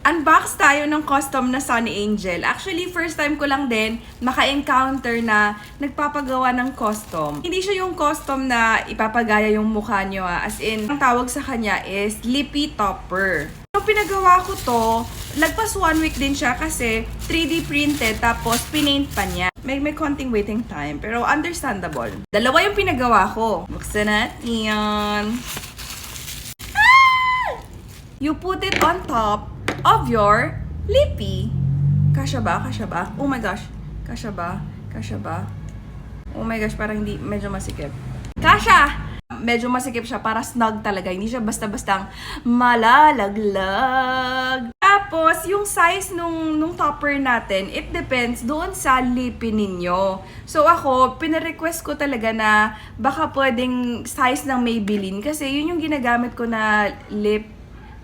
Unbox tayo ng custom na Sunny Angel. Actually, first time ko lang din maka-encounter na nagpapagawa ng custom. Hindi siya yung custom na ipapagaya yung mukha nyo. As in, ang tawag sa kanya is lippy topper. Nung pinagawa ko to, lagpas 1 week din siya kasi 3D printed tapos pinaint pa niya. May konting waiting time pero understandable. Dalawa yung pinagawa ko. Buksan natin. You put it on top of your lippy. Kasya ba? Kasya ba? Oh my gosh. Kasya ba? Kasya ba? Oh my gosh, parang hindi, medyo masikip. Kasya! Medyo masikip siya, para snug talaga. Hindi siya basta-bastang malalaglag. Tapos, yung size nung topper natin, it depends doon sa lippy ninyo. So, ako, pinarequest ko talaga na baka pwedeng size ng Maybelline kasi yun yung ginagamit ko na lip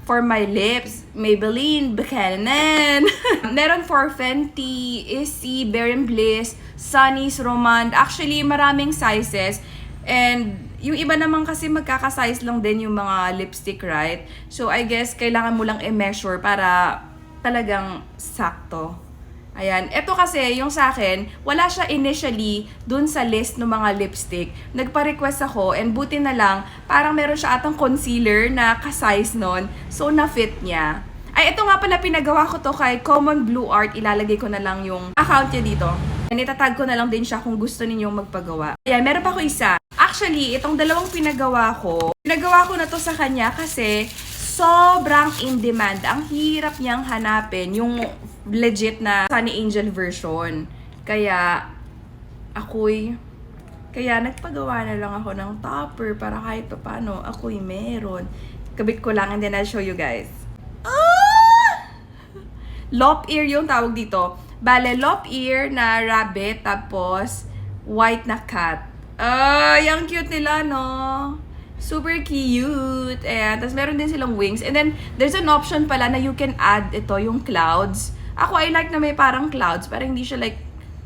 for my lips. Maybelline, Buchanan. Meron for Fenty, Issey, Bare & Bliss, Sunny's, Romand. Actually, maraming sizes. And yung iba naman kasi magkaka-size lang din yung mga lipstick, right? So, I guess, kailangan mo lang i-measure para talagang sakto. Ayan. Ito kasi, yung sa akin, wala siya initially dun sa list ng mga lipstick. Nagpa-request ako, and buti na lang, parang meron siya atang concealer na ka-size nun. So, na-fit niya. Ay, ito nga pala, pinagawa ko to kay Common Blue Art. Ilalagay ko na lang yung account niya dito. And itatag ko na lang din siya kung gusto ninyong magpagawa. Ayan, meron pa ako isa. Actually, itong dalawang pinagawa ko na to sa kanya kasi sobrang in demand. Ang hirap niyang hanapin yung legit na Sunny Angel version. Kaya nagpagawa na lang ako ng topper para kahit pa paano ako'y meron. Kabit ko lang and then I'll show you guys. Lop ear yung tawag dito. Bale, lop ear na rabbit tapos white na cat. Yung cute nila, no? Super cute. Ayan. Tapos meron din silang wings. And then, there's an option pala na you can add ito, yung clouds. Ako, I like na may parang clouds. Parang hindi siya like,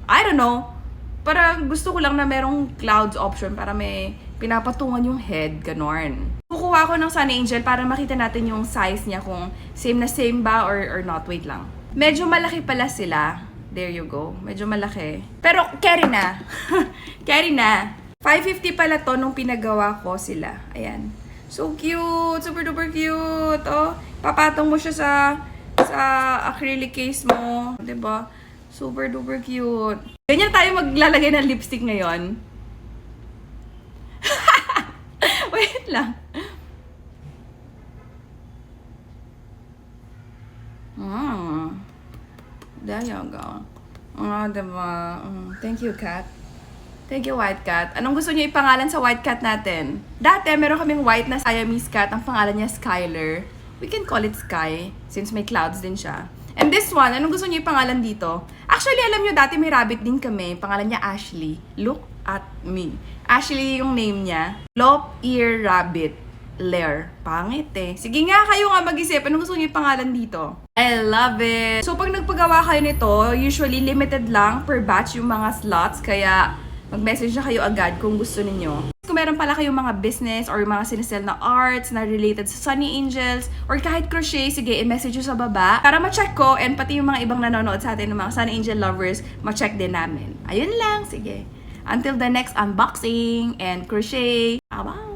I don't know. Parang gusto ko lang na merong clouds option para may pinapatungan yung head. Ganon. Kukuha ko ng Sunny Angel para makita natin yung size niya kung same na same ba or not. Wait lang. Medyo malaki pala sila. There you go. Medyo malaki. Pero, carry na. Carry na. 550 pala to nung pinagawa ko sila. Ayan. So cute. Super duper cute. Oh, papatong mo siya sa acrylic case mo. 'Di ba? Super duper cute. Ganyan tayo maglalagay ng lipstick ngayon. Wait lang. There you go. Diba? Thank you, cat. Thank you, white cat. Anong gusto niyo ipangalan sa white cat natin? Dati, meron kaming white na Siamese cat. Ang pangalan niya, Skyler. We can call it Sky, since may clouds din siya. And this one, anong gusto niyo ipangalan dito? Actually, alam niyo, dati may rabbit din kami. Pangalan niya, Ashley. Look at me. Ashley yung name niya. Lop ear rabbit. Lair. Pangit eh. Sige nga, kayo nga mag-isip. Anong gusto niyo ipangalan dito? I love it. So, pag nagpagawa kayo nito, usually limited lang per batch yung mga slots. Kaya, mag-message na kayo agad kung gusto ninyo. Kung meron pala kayong mga business or mga sinesell na arts na related sa Sunny Angels or kahit crochet, sige, i-message nyo sa baba para ma-check ko and pati yung mga ibang nanonood sa atin ng mga Sunny Angel lovers, ma-check din namin. Ayun lang, sige. Until the next unboxing and crochet. Bye-bye!